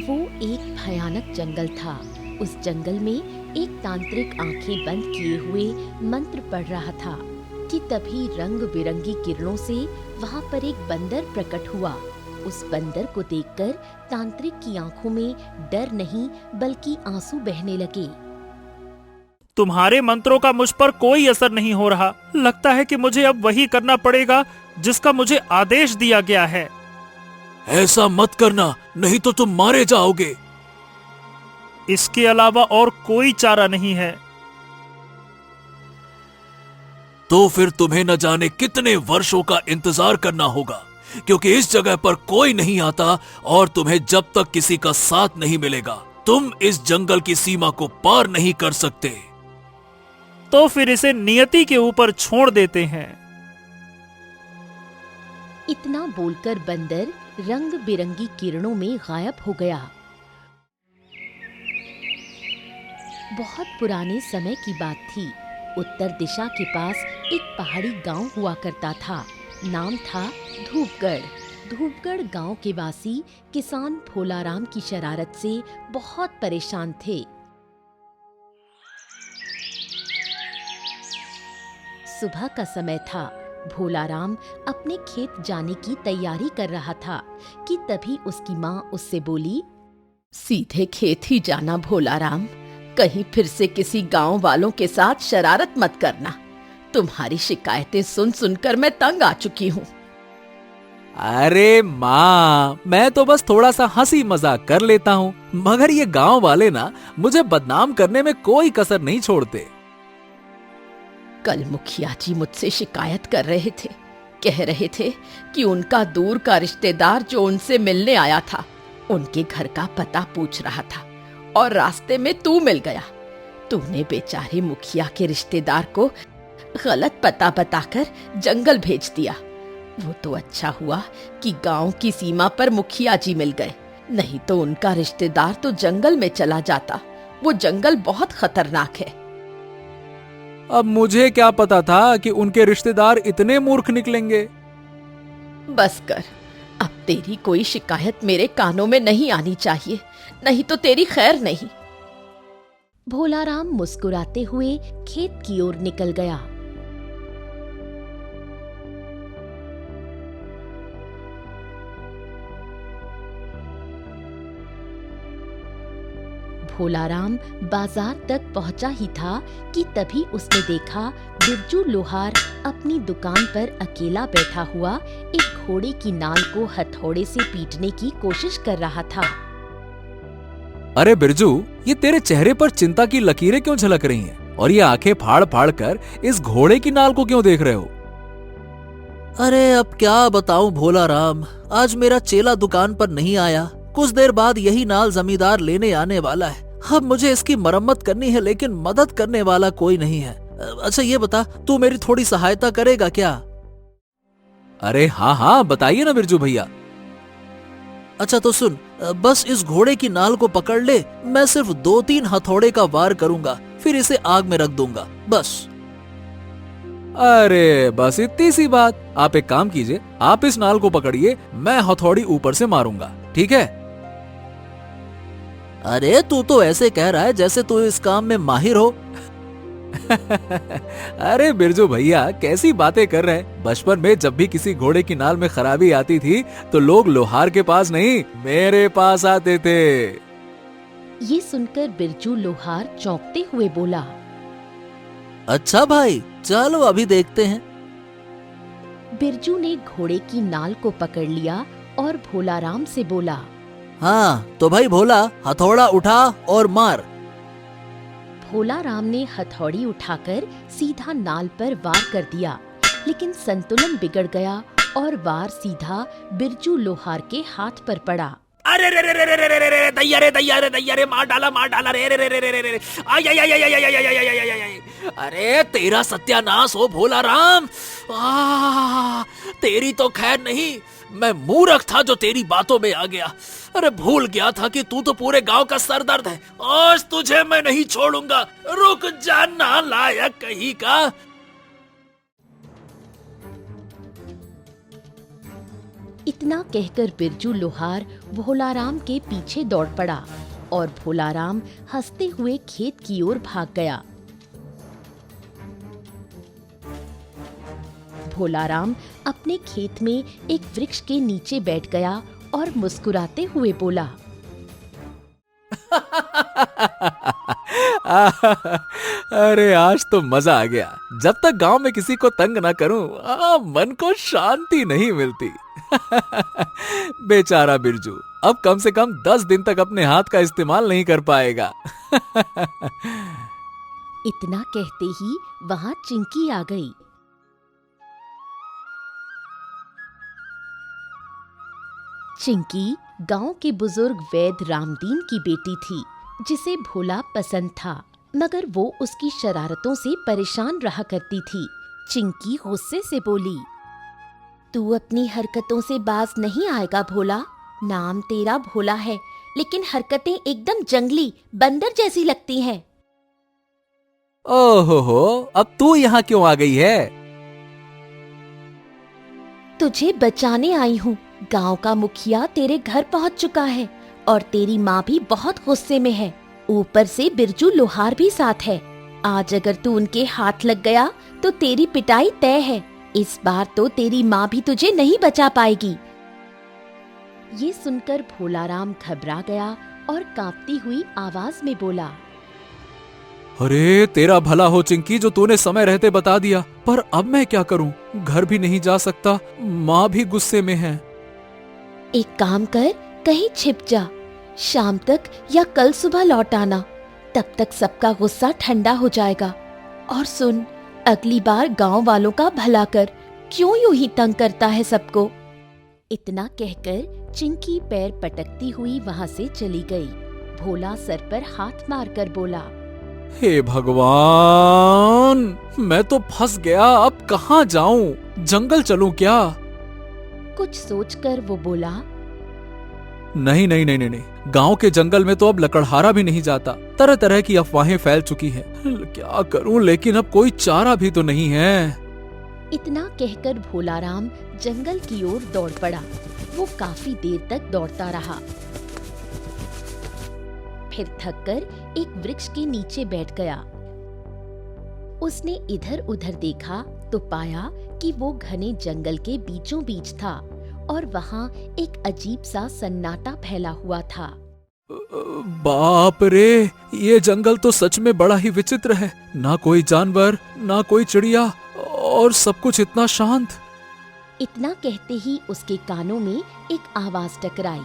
वो एक भयानक जंगल था। उस जंगल में एक तांत्रिक आंखें बंद किए हुए मंत्र पढ़ रहा था कि तभी रंग बिरंगी किरणों से वहाँ पर एक बंदर प्रकट हुआ। उस बंदर को देखकर तांत्रिक की आंखों में डर नहीं बल्कि आंसू बहने लगे। तुम्हारे मंत्रों का मुझ पर कोई असर नहीं हो रहा। लगता है कि मुझे अब वही करना पड़ेगा जिसका मुझे आदेश दिया गया है। ऐसा मत करना, नहीं तो तुम मारे जाओगे। इसके अलावा और कोई चारा नहीं है। तो फिर तुम्हें न जाने कितने वर्षों का इंतजार करना होगा, क्योंकि इस जगह पर कोई नहीं आता और तुम्हें जब तक किसी का साथ नहीं मिलेगा तुम इस जंगल की सीमा को पार नहीं कर सकते। तो फिर इसे नियति के ऊपर छोड़ देते हैं। इतना बोलकर बंदर रंग बिरंगी किरणों में गायब हो गया। बहुत पुराने समय की बात थी। उत्तर दिशा के पास एक पहाड़ी गांव हुआ करता था। नाम था धूपगढ़। धूपगढ़ गांव के वासी किसान भोलाराम की शरारत से बहुत परेशान थे। सुबह का समय था। भोलाराम अपने खेत जाने की तैयारी कर रहा था कि तभी उसकी माँ उससे बोली, सीधे खेत ही जाना भोलाराम, कहीं फिर से किसी गांव वालों के साथ शरारत मत करना। तुम्हारी शिकायतें सुन सुनकर मैं तंग आ चुकी हूँ। अरे माँ, मैं तो बस थोड़ा सा हंसी मजाक कर लेता हूँ, मगर ये गांव वाले ना मुझे बदनाम करने में कोई कसर नहीं छोड़ते। कल मुखिया जी मुझसे शिकायत कर रहे थे। कह रहे थे कि उनका दूर का रिश्तेदार जो उनसे मिलने आया था उनके घर का पता पूछ रहा था और रास्ते में तू मिल गया। तूने बेचारे मुखिया के रिश्तेदार को गलत पता बताकर जंगल भेज दिया। वो तो अच्छा हुआ कि गांव की सीमा पर मुखिया जी मिल गए, नहीं तो उनका रिश्तेदार तो जंगल में चला जाता। वो जंगल बहुत खतरनाक है। अब मुझे क्या पता था कि उनके रिश्तेदार इतने मूर्ख निकलेंगे। बस कर, अब तेरी कोई शिकायत मेरे कानों में नहीं आनी चाहिए, नहीं तो तेरी खैर नहीं। भोलाराम मुस्कुराते हुए खेत की ओर निकल गया। भोलाराम बाजार तक पहुंचा ही था कि तभी उसने देखा बिरजू लोहार अपनी दुकान पर अकेला बैठा हुआ एक घोड़े की नाल को हथौड़े से पीटने की कोशिश कर रहा था। अरे बिरजू, ये तेरे चेहरे पर चिंता की लकीरें क्यों झलक रही हैं? और ये आंखें फाड़ फाड़ कर इस घोड़े की नाल को क्यों देख रहे हो? अरे अब क्या बताऊं भोलाराम, आज मेरा चेला दुकान पर नहीं आया। कुछ देर बाद यही नाल जमींदार लेने आने वाला है। अब मुझे इसकी मरम्मत करनी है, लेकिन मदद करने वाला कोई नहीं है। अच्छा ये बता, तू मेरी थोड़ी सहायता करेगा क्या? अरे हाँ हाँ, बताइए ना बिरजू भैया। अच्छा तो सुन, बस इस घोड़े की नाल को पकड़ ले। मैं सिर्फ 2-3 हथौड़े का वार करूंगा, फिर इसे आग में रख दूंगा, बस। अरे बस इतनी सी बात। आप एक काम कीजिए, आप इस नाल को पकड़िए, मैं हथौड़ी ऊपर से मारूंगा, ठीक है? अरे तू तो ऐसे कह रहा है जैसे तू इस काम में माहिर हो। अरे बिरजू भैया, कैसी बातें कर रहे हैं। बचपन में जब भी किसी घोड़े की नाल में खराबी आती थी तो लोग लोहार के पास नहीं, मेरे पास आते थे। ये सुनकर बिरजू लोहार चौंकते हुए बोला, अच्छा भाई, चलो अभी देखते हैं। बिरजू ने घोड़े की नाल को पकड़ लिया और भोलाराम से बोला, हाँ तो भाई भोला, हथौड़ा उठा और मार। भोलाराम ने हथौड़ी उठाकर सीधा नाल पर वार कर दिया, लेकिन संतुलन बिगड़ गया और वार सीधा बिरजू लोहार के हाथ पर पड़ा। अरे रे रे रे रे रे रे रे, दैया रे दैया रे दैया रे, मार डाला रे रे रे रे रे रे, आई आई आई आई आई आई आई आई आई आई। अरे तेरा सत्यानाश हो भोलाराम। तेरी तो खैर नहीं, मैं मूर्ख था जो तेरी बातों में आ गया। अरे भूल गया था कि तू तो पूरे गांव का सरदर्द है। आज तुझे मैं नहीं छोड़ूंगा, रुक जा नालायक कहीं का। इतना कहकर बिरजू लोहार भोलाराम के पीछे दौड़ पड़ा और भोलाराम हंसते हुए खेत की ओर भाग गया। भोलाराम अपने खेत में एक वृक्ष के नीचे बैठ गया और मुस्कुराते हुए बोला, अरे आज तो मजा आ गया। जब तक गांव में किसी को तंग ना करूं, मन को शांति नहीं मिलती। बेचारा बिरजू अब कम से कम 10 दिन तक अपने हाथ का इस्तेमाल नहीं कर पाएगा। इतना कहते ही वहां चिंकी आ गई। चिंकी गांव के बुजुर्ग वैद्य रामदीन की बेटी थी, जिसे भोला पसंद था, मगर वो उसकी शरारतों से परेशान रहा करती थी। चिंकी गुस्से से बोली, तू अपनी हरकतों से बाज नहीं आएगा भोला। नाम तेरा भोला है, लेकिन हरकतें एकदम जंगली बंदर जैसी लगती हैं। ओहो, अब तू यहाँ क्यों आ गई है? तुझे बचाने आई हूँ। गांव का मुखिया तेरे घर पहुँच चुका है और तेरी माँ भी बहुत गुस्से में है। ऊपर से बिरजू लोहार भी साथ है। आज अगर तू उनके हाथ लग गया तो तेरी पिटाई तय है। इस बार तो तेरी माँ भी तुझे नहीं बचा पाएगी। ये सुनकर भोलाराम घबरा गया और कांपती हुई आवाज में बोला, अरे तेरा भला हो चिंकी, जो तूने समय रहते बता दिया, पर अब मैं क्या करूं? घर भी नहीं जा सकता, माँ भी गुस्से में है। एक काम कर, कहीं छिप जा। शाम तक या कल सुबह लौट आना, तब तक सबका गुस्सा ठंडा हो जाएगा। और सुन, अगली बार गांव वालों का भला कर, क्यों यूं ही तंग करता है सबको। इतना कहकर चिंकी पैर पटकती हुई वहां से चली गई। भोला सर पर हाथ मारकर बोला, हे भगवान, मैं तो फंस गया। अब कहाँ जाऊं? जंगल चलूं क्या? कुछ सोचकर वो बोला, नहीं नहीं नहीं नहीं, गांव के जंगल में तो अब लकड़हारा भी नहीं जाता। तरह तरह की अफवाहें फैल चुकी हैं। क्या करूं? लेकिन अब कोई चारा भी तो नहीं है। इतना कहकर भोलाराम जंगल की ओर दौड़ पड़ा। वो काफी देर तक दौड़ता रहा। फिर थककर एक वृक्ष के नीचे बैठ गया। उसने इधर उधर देखा तो पाया कि वो घने जंगल के बीचों बीच था और वहाँ एक अजीब सा सन्नाटा फैला हुआ था। बाप रे, ये जंगल तो सच में बड़ा ही विचित्र है। ना कोई जानवर, ना कोई चिड़िया, और सब कुछ इतना शांत। इतना कहते ही उसके कानों में एक आवाज टकराई,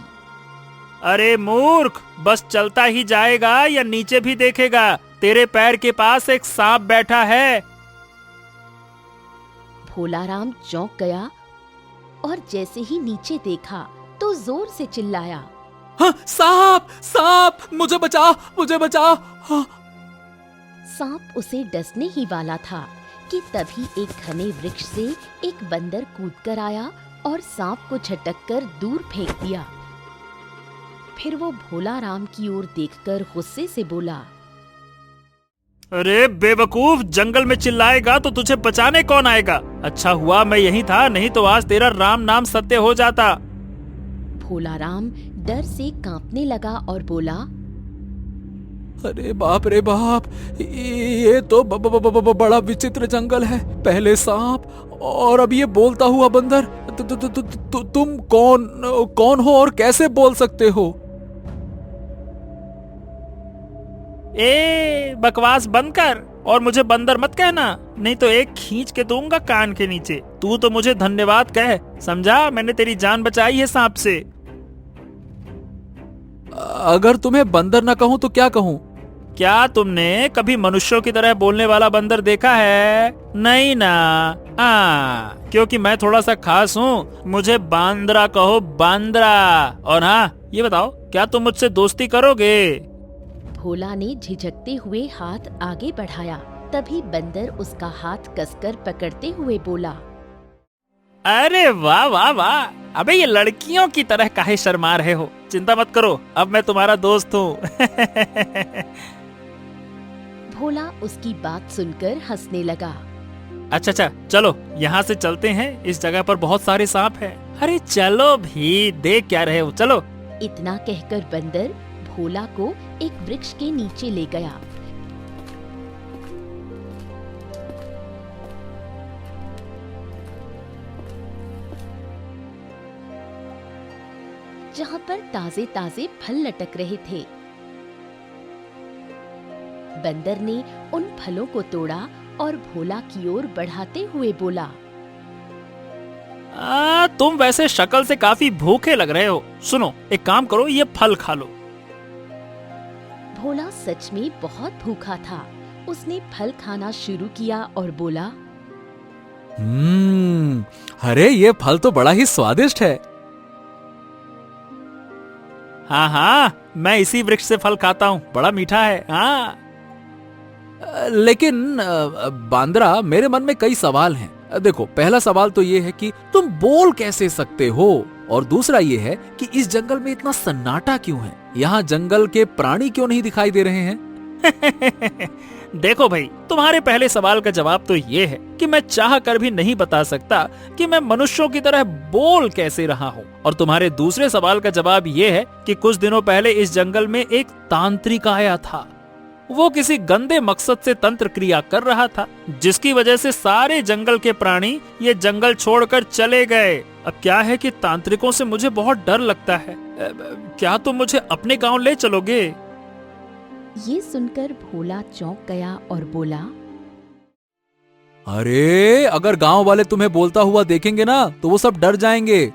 अरे मूर्ख, बस चलता ही जाएगा या नीचे भी देखेगा? तेरे पैर के पास एक सांप बैठा है। भोलाराम चौंक गया और जैसे ही नीचे देखा तो जोर से चिल्लाया, हाँ, सांप सांप, मुझे बचाओ, मुझे बचाओ। हाँ। सांप उसे डसने ही वाला था कि तभी एक घने वृक्ष से एक बंदर कूदकर आया और सांप को झटककर दूर फेंक दिया। फिर वो भोलाराम की ओर देखकर गुस्से से बोला, अरे बेवकूफ, जंगल में चिल्लाएगा तो तुझे बचाने कौन आएगा? अच्छा हुआ मैं यहीं था, नहीं तो आज तेरा राम नाम सत्य हो जाता। भोलाराम डर से कांपने लगा और बोला, अरे बाप रे बाप, ये तो बड़ा विचित्र जंगल है। पहले सांप और अब ये बोलता हुआ बंदर। तुम कौन हो और कैसे बोल सकते हो? ए, बकवास बंद कर और मुझे बंदर मत कहना, नहीं तो एक खींच के दूंगा कान के नीचे। तू तो मुझे धन्यवाद कह, समझा? मैंने तेरी जान बचाई है सांप से। अगर तुम्हें बंदर ना कहूं तो क्या कहूं? क्या तुमने कभी मनुष्यों की तरह बोलने वाला बंदर देखा है? नहीं ना? क्योंकि मैं थोड़ा सा खास हूँ। मुझे बांद्रा कहो, बांद्रा। और हाँ, ये बताओ, क्या तुम मुझसे दोस्ती करोगे? भोला ने झिझकते हुए हाथ आगे बढ़ाया। तभी बंदर उसका हाथ कसकर पकड़ते हुए बोला, अरे वाह वाह वाह, अबे ये लड़कियों की तरह काहे शर्मा रहे हो? चिंता मत करो, अब मैं तुम्हारा दोस्त हूँ। भोला उसकी बात सुनकर हंसने लगा। अच्छा अच्छा, चलो यहाँ से चलते हैं, इस जगह पर बहुत सारे सांप हैं। अरे चलो भी, देख क्या रहे हो, चलो। इतना कहकर बंदर भोला को एक वृक्ष के नीचे ले गया। जहाँ पर ताजे ताजे फल लटक रहे थे। बंदर ने उन फलों को तोड़ा और भोला की ओर बढ़ाते हुए बोला, तुम वैसे शक्ल से काफी भूखे लग रहे हो। सुनो, एक काम करो, ये फल खा लो। भोला सच में बहुत भूखा था। उसने फल खाना शुरू किया और बोला, अरे ये फल तो बड़ा ही स्वादिष्ट है। हाँ हाँ, मैं इसी वृक्ष से फल खाता हूँ, बड़ा मीठा है। हाँ लेकिन बांद्रा, मेरे मन में कई सवाल हैं। देखो, पहला सवाल तो ये है कि तुम बोल कैसे सकते हो, और दूसरा ये है कि इस जंगल में इतना सन्नाटा क्यों है? यहाँ जंगल के प्राणी क्यों नहीं दिखाई दे रहे हैं? देखो भाई, तुम्हारे पहले सवाल का जवाब तो ये है कि मैं चाह कर भी नहीं बता सकता कि मैं मनुष्यों की तरह बोल कैसे रहा हूँ। और तुम्हारे दूसरे सवाल का जवाब ये है कि कुछ दिनों पहले इस जंगल में एक तांत्रिक आया था। वो किसी गंदे मकसद से तंत्र क्रिया कर रहा था, जिसकी वजह से सारे जंगल के प्राणी ये जंगल छोड़कर चले गए। अब क्या है कि तांत्रिकों से मुझे बहुत डर लगता है। क्या तुम मुझे अपने गांव ले चलोगे? ये सुनकर भोला चौंक गया और बोला, अरे अगर गांव वाले तुम्हें बोलता हुआ देखेंगे ना तो वो सब डर जाएंगे।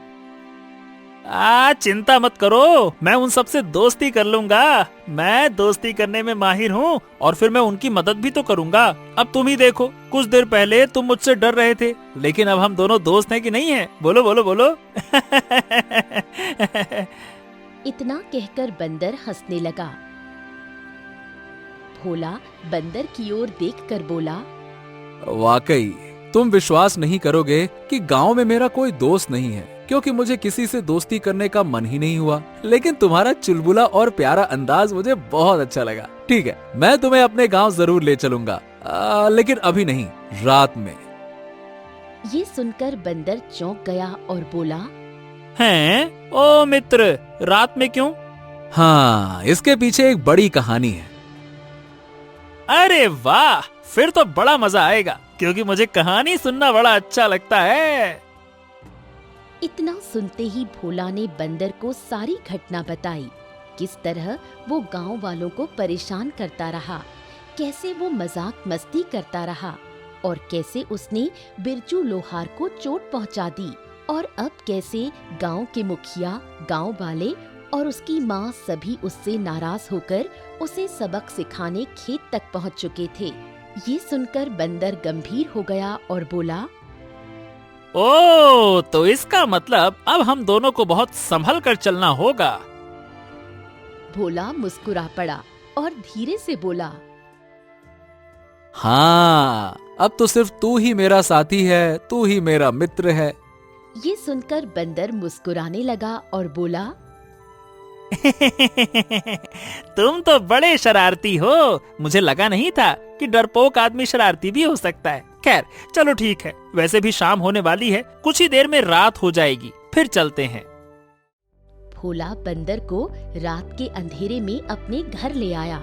चिंता मत करो, मैं उन सब से दोस्ती कर लूंगा। मैं दोस्ती करने में माहिर हूँ और फिर मैं उनकी मदद भी तो करूंगा। अब तुम ही देखो, कुछ देर पहले तुम मुझसे डर रहे थे, लेकिन अब हम दोनों दोस्त हैं कि नहीं है? बोलो बोलो बोलो। इतना कहकर बंदर हंसने लगा। भोला बंदर की ओर देखकर बोला, वाकई तुम विश्वास नहीं करोगे कि गांव में मेरा कोई दोस्त नहीं है, क्योंकि मुझे किसी से दोस्ती करने का मन ही नहीं हुआ। लेकिन तुम्हारा चुलबुला और प्यारा अंदाज मुझे बहुत अच्छा लगा। ठीक है, मैं तुम्हें अपने गांव जरूर ले चलूंगा, लेकिन अभी नहीं, रात में। ये सुनकर बंदर चौंक गया और बोला, हैं? ओ मित्र, रात में क्यों? हाँ, इसके पीछे एक बड़ी कहानी है। अरे वाह, फिर तो बड़ा मजा आएगा, क्योंकि मुझे कहानी सुनना बड़ा अच्छा लगता है। इतना सुनते ही भोला ने बंदर को सारी घटना बताई। किस तरह वो गांव वालों को परेशान करता रहा, कैसे वो मजाक मस्ती करता रहा और कैसे उसने बिरजू लोहार को चोट पहुंचा दी, और अब कैसे गांव के मुखिया, गांव वाले और उसकी माँ सभी उससे नाराज होकर उसे सबक सिखाने खेत तक पहुंच चुके थे। ये सुनकर बंदर गंभीर हो गया और बोला, ओ, तो इसका मतलब अब हम दोनों को बहुत संभल कर चलना होगा। भोला मुस्कुरा पड़ा और धीरे से बोला, हाँ, अब तो सिर्फ तू ही मेरा साथी है, तू ही मेरा मित्र है। ये सुनकर बंदर मुस्कुराने लगा और बोला, तुम तो बड़े शरारती हो। मुझे लगा नहीं था कि डरपोक आदमी शरारती भी हो सकता है। खैर चलो ठीक है, वैसे भी शाम होने वाली है, कुछ ही देर में रात हो जाएगी, फिर चलते हैं। भोला बंदर को रात के अंधेरे में अपने घर ले आया।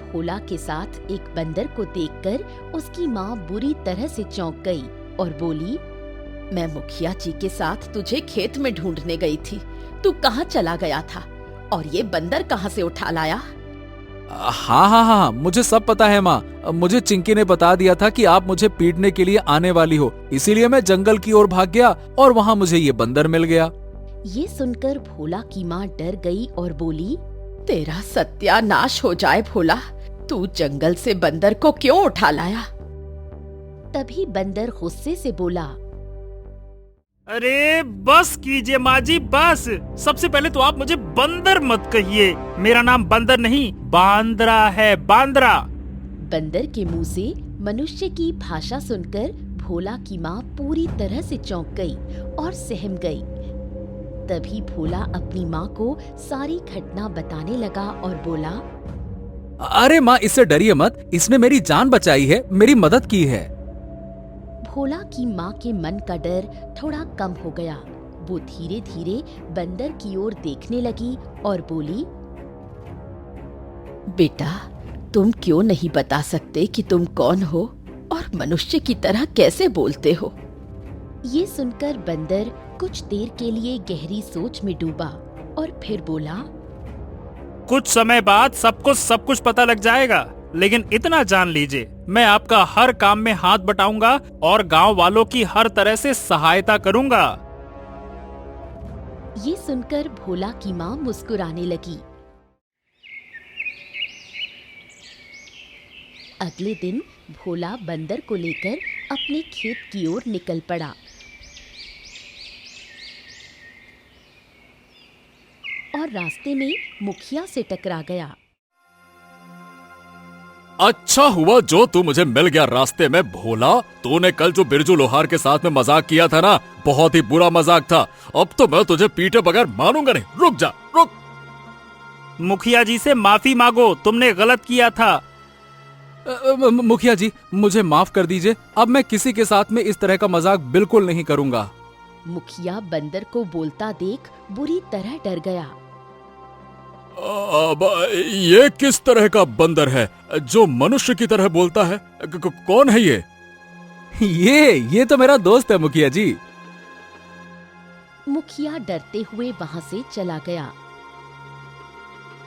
भोला के साथ एक बंदर को देखकर उसकी माँ बुरी तरह से चौंक गई और बोली, मैं मुखिया जी के साथ तुझे खेत में ढूंढने गई थी, तू कहाँ चला गया था और ये बंदर कहाँ से उठा लाया? हाँ हाँ हाँ, मुझे सब पता है माँ। मुझे चिंकी ने बता दिया था कि आप मुझे पीटने के लिए आने वाली हो, इसीलिए मैं जंगल की ओर भाग गया और वहाँ मुझे ये बंदर मिल गया। ये सुनकर भोला की माँ डर गई और बोली, तेरा सत्यानाश हो जाए भोला, तू जंगल से बंदर को क्यों उठा लाया? तभी बंदर गुस्से से बोला, अरे बस कीजिए माँ जी, बस। सबसे पहले तो आप मुझे बंदर मत कहिए, मेरा नाम बंदर नहीं बांद्रा है, बांद्रा। बंदर के मुंह से मनुष्य की भाषा सुनकर भोला की माँ पूरी तरह से चौंक गई और सहम गई। तभी भोला अपनी माँ को सारी घटना बताने लगा और बोला, अरे माँ, इससे डरिए मत, इसने मेरी जान बचाई है, मेरी मदद की है। भोला की माँ के मन का डर थोड़ा कम हो गया। वो धीरे धीरे बंदर की ओर देखने लगी और बोली, बेटा, तुम क्यों नहीं बता सकते कि तुम कौन हो और मनुष्य की तरह कैसे बोलते हो? ये सुनकर बंदर कुछ देर के लिए गहरी सोच में डूबा और फिर बोला, कुछ समय बाद सबको सब कुछ पता लग जाएगा, लेकिन इतना जान लीजिए, मैं आपका हर काम में हाथ बटाऊंगा और गांव वालों की हर तरह से सहायता करूंगा। ये सुनकर भोला की माँ मुस्कुराने लगी। अगले दिन भोला बंदर को लेकर अपने खेत की ओर निकल पड़ा और रास्ते में मुखिया से टकरा गया। अच्छा हुआ जो तू मुझे मिल गया रास्ते में भोला। तूने कल जो बिरजू लोहार के साथ में मजाक किया था ना, बहुत ही बुरा मजाक था। अब तो मैं तुझे पीटे बगैर मानूंगा नहीं। रुक जा, रुक। मुखिया जी से माफी मांगो, तुमने गलत किया था। मुखिया जी, मुझे माफ कर दीजिए। अब मैं किसी के साथ में इस तरह का मजाक बिल्कुल नहीं करूंगा। मुखिया बंदर को बोलता देख बुरी तरह डर गया। अब ये किस तरह का बंदर है जो मनुष्य की तरह बोलता है? कौन है ये? ये तो मेरा दोस्त है मुखिया जी। मुखिया डरते हुए वहां से चला गया।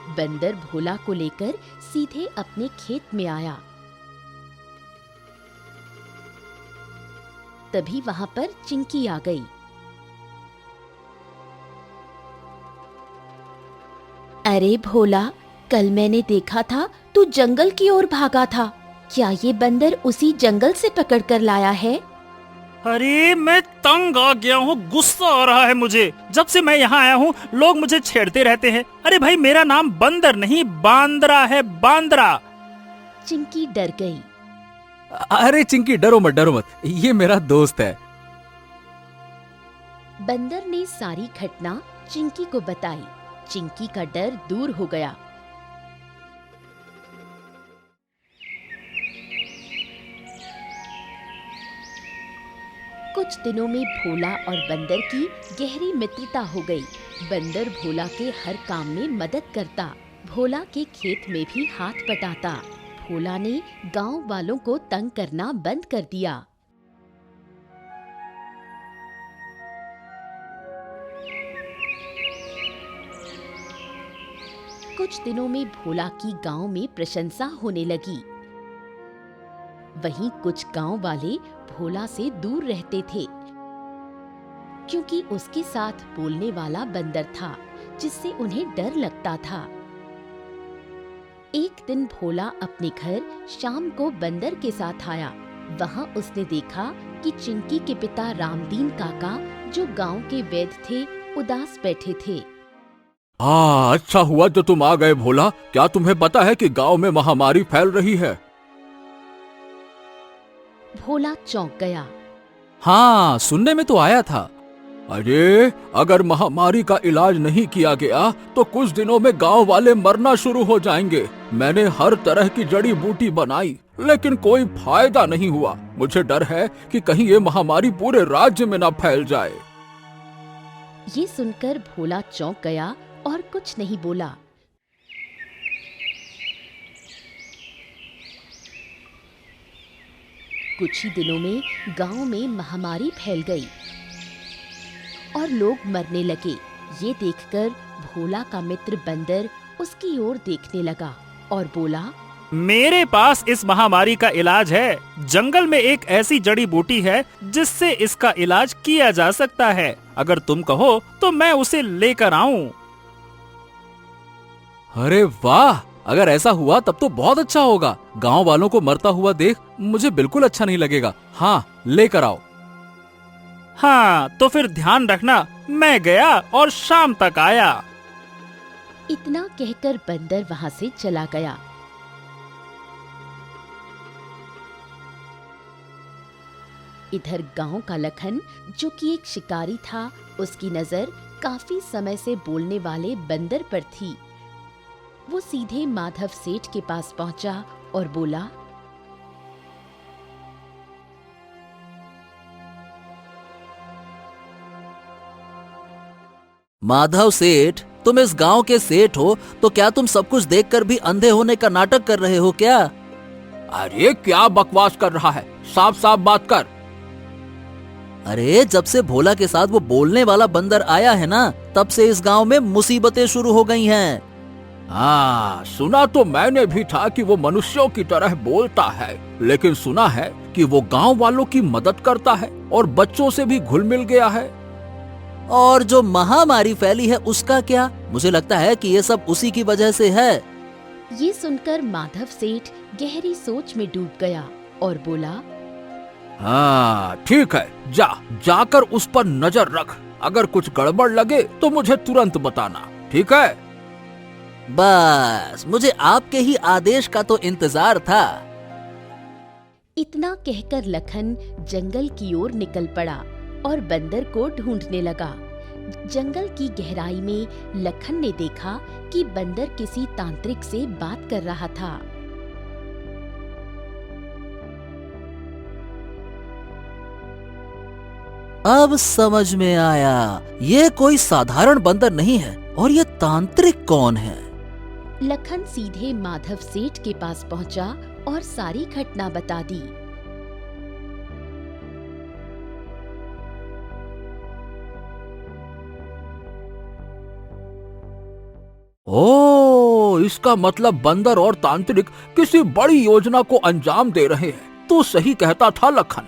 बंदर भोला को लेकर सीधे अपने खेत में आया। तभी वहां पर चिंकी आ गई। अरे भोला, कल मैंने देखा था तू जंगल की ओर भागा था। क्या ये बंदर उसी जंगल से पकड़ कर लाया है? अरे मैं तंग आ गया हूँ, गुस्सा आ रहा है मुझे। जब से मैं यहाँ आया हूँ लोग मुझे छेड़ते रहते हैं। अरे भाई, मेरा नाम बंदर नहीं बांद्रा है, बांद्रा। चिंकी डर गई। अरे चिंकी, डरो मत, ये मेरा दोस्त है। बंदर ने सारी घटना चिंकी को बताई। चिंकी का डर दूर हो गया। कुछ दिनों में भोला और बंदर की गहरी मित्रता हो गई। बंदर भोला के हर काम में मदद करता, भोला के खेत में भी हाथ बटाता। भोला ने गांव वालों को तंग करना बंद कर दिया। कुछ दिनों में भोला की गांव में प्रशंसा होने लगी। वहीं कुछ गांव वाले भोला से दूर रहते थे, क्योंकि उसके साथ बोलने वाला बंदर था, जिससे उन्हें डर लगता था। एक दिन भोला अपने घर शाम को बंदर के साथ आया। वहां उसने देखा कि चिंकी के पिता रामदीन काका, जो गांव के वैद्य थे, उदास बैठे थे। अच्छा हुआ जो तुम आ गए भोला। क्या तुम्हें पता है कि गांव में महामारी फैल रही है? भोला चौंक गया। हाँ, सुनने में तो आया था। अरे, अगर महामारी का इलाज नहीं किया गया तो कुछ दिनों में गांव वाले मरना शुरू हो जाएंगे। मैंने हर तरह की जड़ी बूटी बनाई, लेकिन कोई फायदा नहीं हुआ। मुझे डर है कि कहीं ये महामारी पूरे राज्य में ना फैल जाए। ये सुनकर भोला चौंक गया और कुछ नहीं बोला। कुछ ही दिनों में गांव में महामारी फैल गई और लोग मरने लगे। ये देखकर भोला का मित्र बंदर उसकी ओर देखने लगा और बोला, मेरे पास इस महामारी का इलाज है। जंगल में एक ऐसी जड़ी बूटी है जिससे इसका इलाज किया जा सकता है। अगर तुम कहो तो मैं उसे लेकर आऊं। अरे वाह, अगर ऐसा हुआ तब तो बहुत अच्छा होगा। गांव वालों को मरता हुआ देख मुझे बिल्कुल अच्छा नहीं लगेगा। हाँ, लेकर आओ। हाँ, तो फिर ध्यान रखना, मैं गया और शाम तक आया। इतना कहकर बंदर वहां से चला गया। इधर गांव का लखन, जो कि एक शिकारी था, उसकी नजर काफी समय से बोलने वाले बंदर पर थी। वो सीधे माधव सेठ के पास पहुंचा और बोला, माधव सेठ, तुम इस गांव के सेठ हो, तो क्या तुम सब कुछ देखकर भी अंधे होने का नाटक कर रहे हो क्या? अरे क्या बकवास कर रहा है, साफ साफ बात कर। अरे जब से भोला के साथ वो बोलने वाला बंदर आया है ना, तब से इस गांव में मुसीबतें शुरू हो गई हैं। हाँ, सुना तो मैंने भी था कि वो मनुष्यों की तरह बोलता है, लेकिन सुना है कि वो गांव वालों की मदद करता है और बच्चों से भी घुल मिल गया है। और जो महामारी फैली है उसका क्या? मुझे लगता है कि ये सब उसी की वजह से है। ये सुनकर माधव सेठ गहरी सोच में डूब गया और बोला, हाँ ठीक है, जाकर उस पर नजर रख। अगर कुछ गड़बड़ लगे तो मुझे तुरंत बताना, ठीक है? बस मुझे आपके ही आदेश का तो इंतजार था। इतना कहकर लखन जंगल की ओर निकल पड़ा और बंदर को ढूंढने लगा। जंगल की गहराई में लखन ने देखा कि बंदर किसी तांत्रिक से बात कर रहा था। अब समझ में आया, ये कोई साधारण बंदर नहीं है। और ये तांत्रिक कौन है? लखन सीधे माधव सेठ के पास पहुंचा और सारी घटना बता दी। ओ, इसका मतलब बंदर और तांत्रिक किसी बड़ी योजना को अंजाम दे रहे हैं। तो सही कहता था लखन।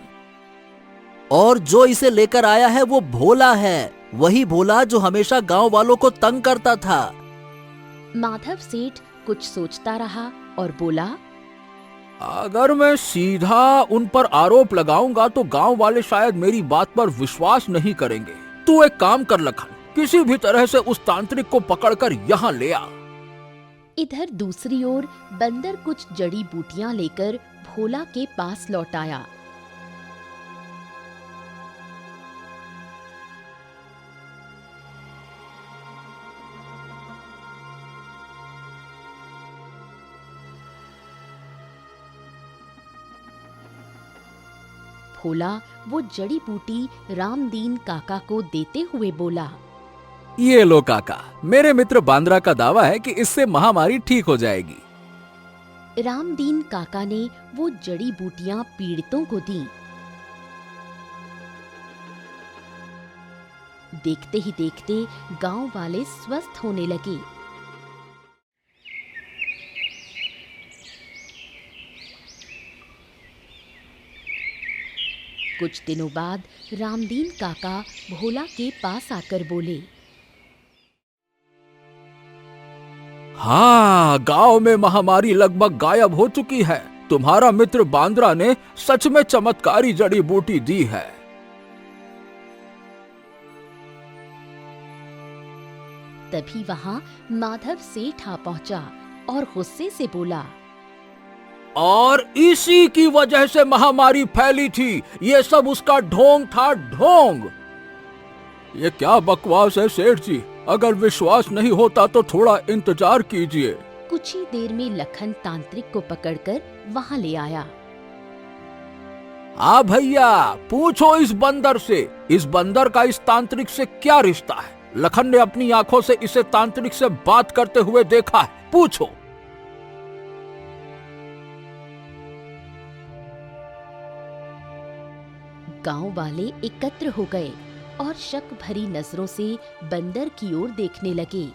और जो इसे लेकर आया है वो भोला है, वही भोला जो हमेशा गांव वालों को तंग करता था। माधव सेठ कुछ सोचता रहा और बोला, अगर मैं सीधा उन पर आरोप लगाऊंगा तो गांव वाले शायद मेरी बात पर विश्वास नहीं करेंगे। तू एक काम कर लखन, किसी भी तरह से उस तांत्रिक को पकड़कर यहाँ ले आ। इधर दूसरी ओर बंदर कुछ जड़ी बूटियां लेकर भोला के पास लौट आया। भोला वो जड़ी बूटी रामदीन काका को देते हुए बोला, ये लो काका, मेरे मित्र बांद्रा का दावा है कि इससे महामारी ठीक हो जाएगी। रामदीन काका ने वो जड़ी बूटियां पीड़ितों को दी। देखते ही देखते गांव वाले स्वस्थ होने लगे। कुछ दिनों बाद रामदीन काका भोला के पास आकर बोले, हाँ, गांव में महामारी लगभग गायब हो चुकी है। तुम्हारा मित्र बांद्रा ने सच में चमत्कारी जड़ी बूटी दी है। तभी वहां माधव सेठ आ पहुंचा और गुस्से से बोला, और इसी की वजह से महामारी फैली थी। ये सब उसका ढोंग था, ढोंग। ये क्या बकवास है सेठ जी? अगर विश्वास नहीं होता तो थोड़ा इंतजार कीजिए। कुछ ही देर में लखन तांत्रिक को पकड़कर वहां ले आया। हाँ भैया, पूछो इस बंदर से, इस बंदर का इस तांत्रिक से क्या रिश्ता है? लखन ने अपनी आंखों से इसे तांत्रिक से बात करते हुए देखा है, पूछो। गांव वाले एकत्र हो गए और शक भरी नजरों से बंदर की ओर देखने लगे।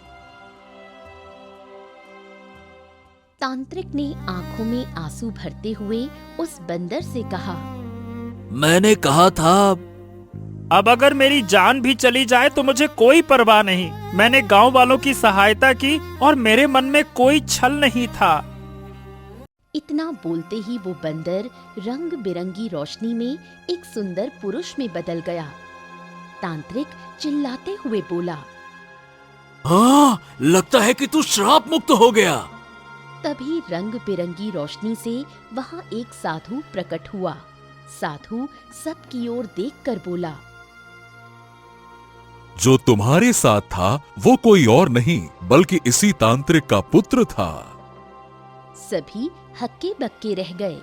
तांत्रिक ने आंखों में आंसू भरते हुए उस बंदर से कहा, मैंने कहा था। अब अगर मेरी जान भी चली जाए तो मुझे कोई परवाह नहीं। मैंने गांव वालों की सहायता की और मेरे मन में कोई छल नहीं था। इतना बोलते ही वो बंदर रंग बिरंगी रोशनी में एक सुंदर पुरुष में बदल गया। तांत्रिक चिल्लाते हुए बोला, हाँ, लगता है कि तू श्राप मुक्त हो गया। तभी रंग बिरंगी रोशनी से वहां एक साधु प्रकट हुआ। साधु सबकी ओर देखकर बोला, जो तुम्हारे साथ था वो कोई और नहीं बल्कि इसी तांत्रिक का पुत्र था। सभी हक्के बक्के रह गए।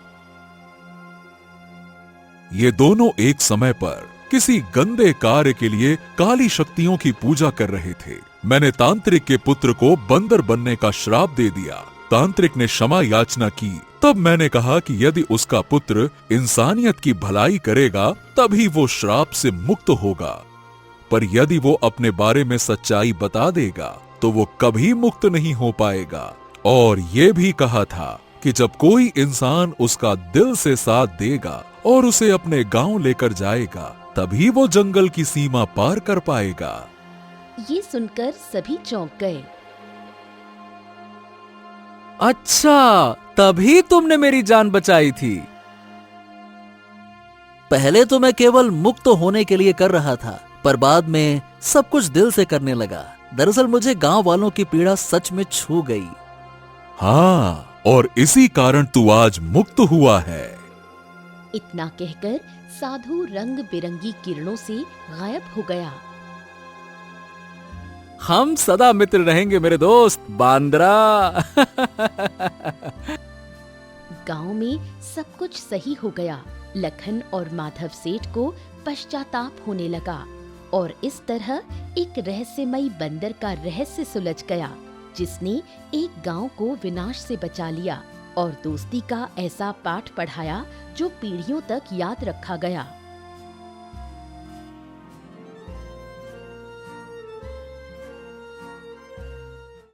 ये दोनों एक समय पर किसी गंदे कार्य के लिए काली शक्तियों की पूजा कर रहे थे। मैंने तांत्रिक के पुत्र को बंदर बनने का श्राप दे दिया। तांत्रिक ने क्षमा याचना की। तब मैंने कहा कि यदि उसका पुत्र इंसानियत की भलाई करेगा तभी वो श्राप से मुक्त होगा, पर यदि वो अपने बारे में सच्चाई बता देगा तो वो कभी मुक्त नहीं हो पाएगा। और ये भी कहा था कि जब कोई इंसान उसका दिल से साथ देगा और उसे अपने गांव लेकर जाएगा तभी वो जंगल की सीमा पार कर पाएगा। ये सुनकर सभी चौंक गए। अच्छा, तभी तुमने मेरी जान बचाई थी। पहले तो मैं केवल मुक्त होने के लिए कर रहा था, पर बाद में सब कुछ दिल से करने लगा। दरअसल मुझे गांव वालों की पीड़ा सच में छू गई। हाँ, और इसी कारण तू आज मुक्त हुआ है। इतना कहकर साधु रंग बिरंगी किरणों से गायब हो गया। हम सदा मित्र रहेंगे मेरे दोस्त बांद्रा। गांव में सब कुछ सही हो गया। लखन और माधव सेठ को पश्चाताप होने लगा और इस तरह एक रहस्यमयी बंदर का रहस्य सुलझ गया, जिसने एक गांव को विनाश से बचा लिया और दोस्ती का ऐसा पाठ पढ़ाया जो पीढ़ियों तक याद रखा गया।